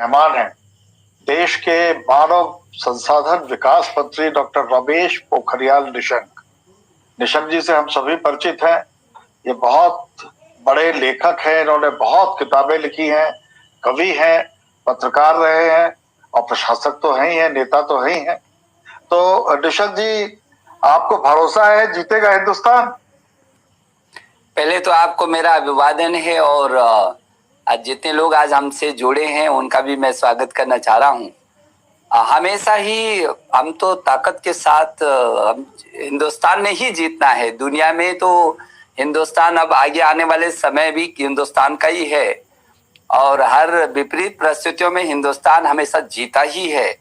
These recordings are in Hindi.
मेहमान हैं देश के मानव संसाधन विकास मंत्री डॉक्टर रमेश पोखरियाल निशंक। निशंक जी से हम सभी परिचित हैं। ये बहुत बड़े लेखक हैं, इन्होंने बहुत किताबें लिखी हैं, कवि हैं, पत्रकार रहे हैं और प्रशासक तो हैं ही हैं, नेता तो हैं ही हैं। तो निशंक जी, आपको भरोसा है जीतेगा हिंदुस्तान? पहले तो आपको मेरा अभिवादन है और आज जितने लोग आज हमसे जुड़े हैं उनका भी मैं स्वागत करना चाह रहा हूँ। हमेशा ही हम तो ताकत के साथ हिंदुस्तान ने ही जीतना है। दुनिया में तो हिंदुस्तान अब आगे आने वाले समय भी हिंदुस्तान का ही है और हर विपरीत परिस्थितियों में हिंदुस्तान हमेशा जीता ही है।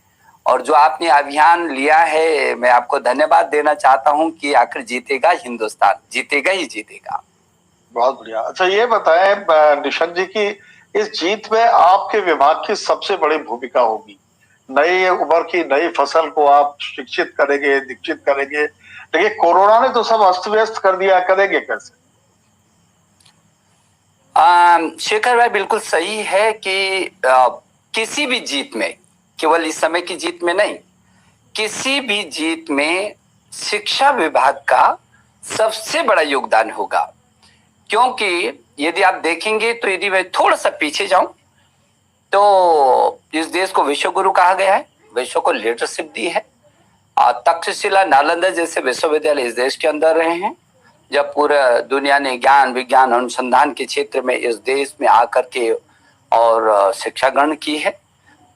और जो आपने अभियान लिया है, मैं आपको धन्यवाद देना चाहता हूँ कि आखिर जीतेगा हिंदुस्तान, जीतेगा ही जीतेगा। बहुत बढ़िया। अच्छा, ये बताएं निशंक जी की इस जीत में आपके विभाग की सबसे बड़ी भूमिका होगी। नई उम्र की नई फसल को आप शिक्षित करेंगे, दीक्षित करेंगे, लेकिन कोरोना ने तो सब अस्त व्यस्त कर दिया, करेंगे कैसे? शेखर भाई बिल्कुल सही है कि किसी भी जीत में, केवल इस समय की जीत में नहीं, किसी भी जीत में शिक्षा विभाग का सबसे बड़ा योगदान होगा। क्योंकि यदि आप देखेंगे तो यदि मैं थोड़ा सा पीछे जाऊं तो इस देश को विश्व गुरु कहा गया है, विश्व को लीडरशिप दी है। तक्षशिला, नालंदा जैसे विश्वविद्यालय इस देश के अंदर रहे हैं। जब पूरा दुनिया ने ज्ञान विज्ञान अनुसंधान के क्षेत्र में इस देश में आकर के और शिक्षा ग्रहण की है।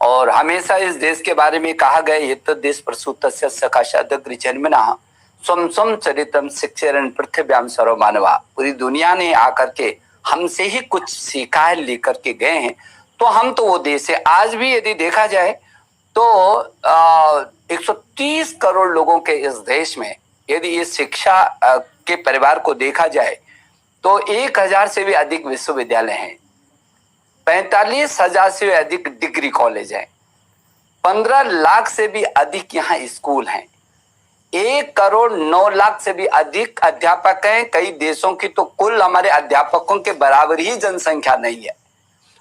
और हमेशा इस देश के बारे में कहा गया, ये तो देश प्रसूतस्य सकाशादग्रि जन्मना स्वम स्वम चरितम शिक्षरन पृथ्व्याम सर्व मानवा। पूरी दुनिया ने आकर के हमसे ही कुछ सीखा है, लेकर के गए हैं। तो हम तो वो देश है। आज भी यदि देखा जाए तो 130 करोड़ लोगों के इस देश में यदि इस शिक्षा के परिवार को देखा जाए तो 1000 से भी अधिक विश्वविद्यालय हैं, 45,000 से भी अधिक डिग्री कॉलेज हैं, 15 लाख से भी अधिक यहाँ स्कूल हैं, 1,09,00,000 से भी अधिक अध्यापक हैं। कई देशों की तो कुल हमारे अध्यापकों के बराबर ही जनसंख्या नहीं है।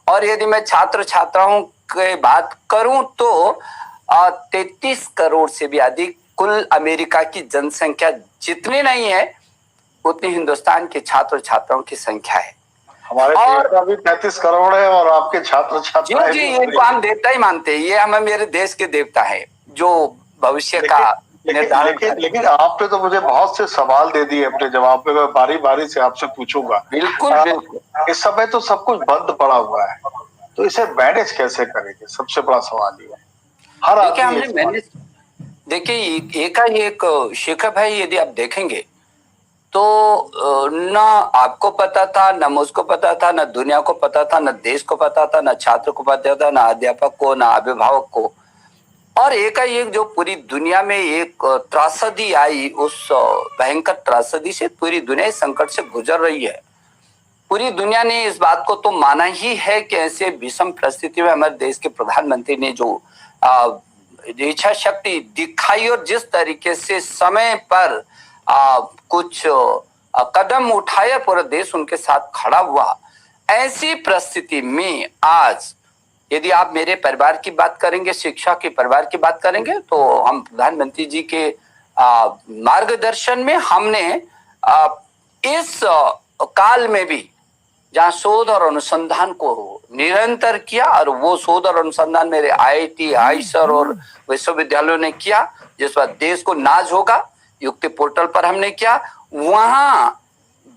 और यदि मैं छात्र छात्राओं की बात करूं तो 33 करोड़ से भी अधिक, कुल अमेरिका की जनसंख्या जितनी नहीं है उतनी हिंदुस्तान के छात्र छात्राओं की संख्या है। हमारे देश का भी 35 करोड़ है और आपके छात्र छात्रा जी, इनको हम देवता ही मानते हैं। ये हमें मेरे देश के देवता है जो भविष्य का निर्धारण। लेकिन आपने तो मुझे बहुत से सवाल दे दिए अपने जवाब में, मैं बारी बारी से आपसे पूछूंगा। बिल्कुल बिल्कुल। इस समय तो सब कुछ बंद पड़ा हुआ है, तो इसे मैनेज कैसे करेंगे? सबसे बड़ा सवाल ये है। हर देखिए एक शेखर भाई, यदि आप देखेंगे तो ना आपको पता था, ना मुझको पता था, ना दुनिया को पता था, ना देश को पता था, ना छात्र को पता था, ना अध्यापक को, ना अभिभावक को। और एकाएक जो पूरी दुनिया में एक त्रासदी आई, उस भयंकर त्रासदी से पूरी दुनिया इस संकट से गुजर रही है। पूरी दुनिया ने इस बात को तो माना ही है कि ऐसे विषम परिस्थिति में हमारे देश के प्रधानमंत्री ने जो इच्छा शक्ति दिखाई और जिस तरीके से समय पर कुछ कदम उठाया, पूरा देश उनके साथ खड़ा हुआ। ऐसी परिस्थिति में आज यदि आप मेरे परिवार की बात करेंगे, शिक्षा के परिवार की बात करेंगे, तो हम प्रधानमंत्री जी के मार्गदर्शन में हमने इस काल में भी जहाँ शोध और अनुसंधान को निरंतर किया, और वो शोध और अनुसंधान मेरे IIT, आईसर और विश्वविद्यालयों ने किया, जिस पर देश को नाज होगा, युक्ति पोर्टल पर हमने किया। वहां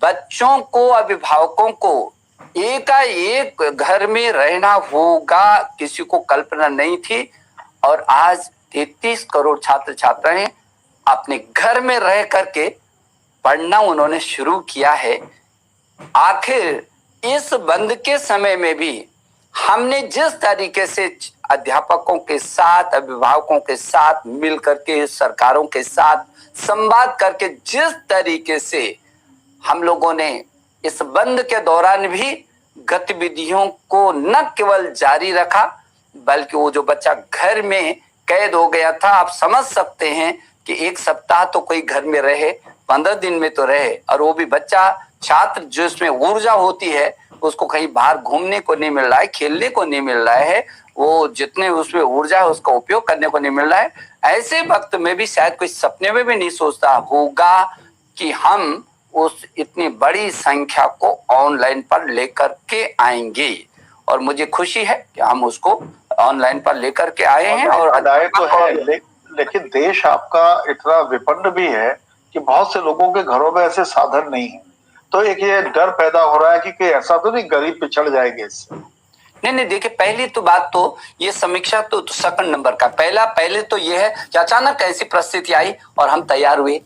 बच्चों को, अभिभावकों को एकाएक घर में रहना होगा, किसी को कल्पना नहीं थी। और आज 33 करोड़ छात्र छात्राएं अपने घर में रह करके पढ़ना उन्होंने शुरू किया है। आखिर इस बंद के समय में भी हमने जिस तरीके से अध्यापकों के साथ, अभिभावकों के साथ मिल करके, सरकारों के साथ संवाद करके जिस तरीके से हम लोगों ने इस बंद के दौरान भी गतिविधियों को न केवल जारी रखा, बल्कि वो जो बच्चा घर में कैद हो गया था, आप समझ सकते हैं कि एक सप्ताह तो कोई घर में रहे, 15 दिन में तो रहे, और वो भी बच्चा छात्र जिसमें ऊर्जा होती है उसको कहीं बाहर घूमने को नहीं मिल रहा है, खेलने को नहीं मिल रहा है, वो जितने उसमें ऊर्जा है उसका उपयोग करने को नहीं मिल रहा है। ऐसे वक्त में भी शायद कोई सपने में भी नहीं सोचता होगा कि हम उस इतनी बड़ी संख्या को ऑनलाइन पर लेकर के आएंगे। और मुझे खुशी है कि हम उसको ऑनलाइन पर लेकर के आए हैं। और बधाई तो है, लेकिन देश आपका इतना विपन्न भी है कि बहुत से लोगों के घरों में ऐसे साधन नहीं है। तो एक ये डर पैदा हो रहा है कि ऐसा तो नहीं गरीब पिछड़ जाएंगे इससे। नहीं, देखिए, पहली तो बात तो ये समीक्षा तो सेकंड नंबर का, पहले तो ये है कि अचानक ऐसी परिस्थिति आई और हम तैयार हुए।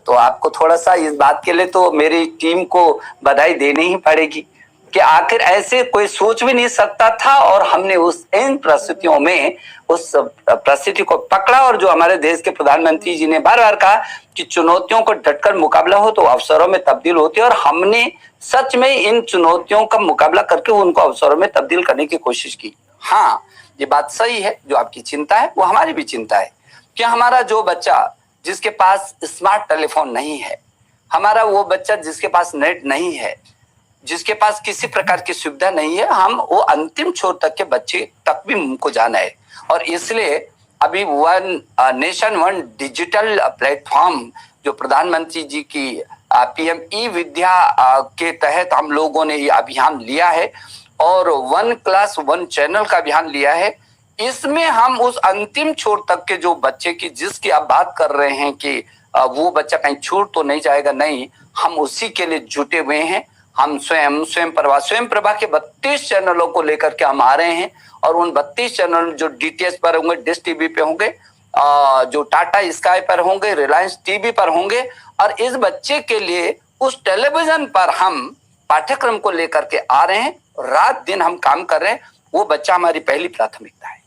तो आपको थोड़ा सा इस बात के लिए तो मेरी टीम को बधाई देनी ही पड़ेगी कि आखिर ऐसे कोई सोच भी नहीं सकता था और हमने इन परिस्थितियों में उस परिस्थिति को पकड़ा। और जो हमारे देश के प्रधानमंत्री जी ने बार बार कहा कि चुनौतियों को डटकर मुकाबला हो तो अवसरों में तब्दील होती है, और हमने सच में इन चुनौतियों का मुकाबला करके उनको अवसरों में तब्दील करने की कोशिश की। हाँ, ये बात सही है, जो आपकी चिंता है वो हमारी भी चिंता है कि हमारा जो बच्चा जिसके पास स्मार्ट टेलीफोन नहीं है, हमारा वो बच्चा जिसके पास नेट नहीं है, जिसके पास किसी प्रकार की सुविधा नहीं है, हम वो अंतिम छोर तक के बच्चे तक भी हमको जाना है। और इसलिए अभी one nation one digital platform जो प्रधानमंत्री जी की पीएम ई विद्या के तहत हम लोगों ने ये अभियान लिया है और 1 क्लास 1 चैनल का अभियान लिया है। इसमें हम उस अंतिम छोर तक के जो बच्चे की जिसकी आप बात कर रहे हैं कि वो बच्चा कहीं छूट तो नहीं जाएगा, नहीं, हम उसी के लिए जुटे हुए हैं। हम स्वयं प्रभा के 32 चैनलों को लेकर के हम आ रहे हैं और उन 32 चैनल जो डीटीएच पर होंगे, डिश टीवी पे होंगे, जो टाटा स्काई पर होंगे, रिलायंस टीवी पर होंगे, और इस बच्चे के लिए उस टेलीविजन पर हम पाठ्यक्रम को लेकर के आ रहे हैं। रात दिन हम काम कर रहे हैं। वो बच्चा हमारी पहली प्राथमिकता है।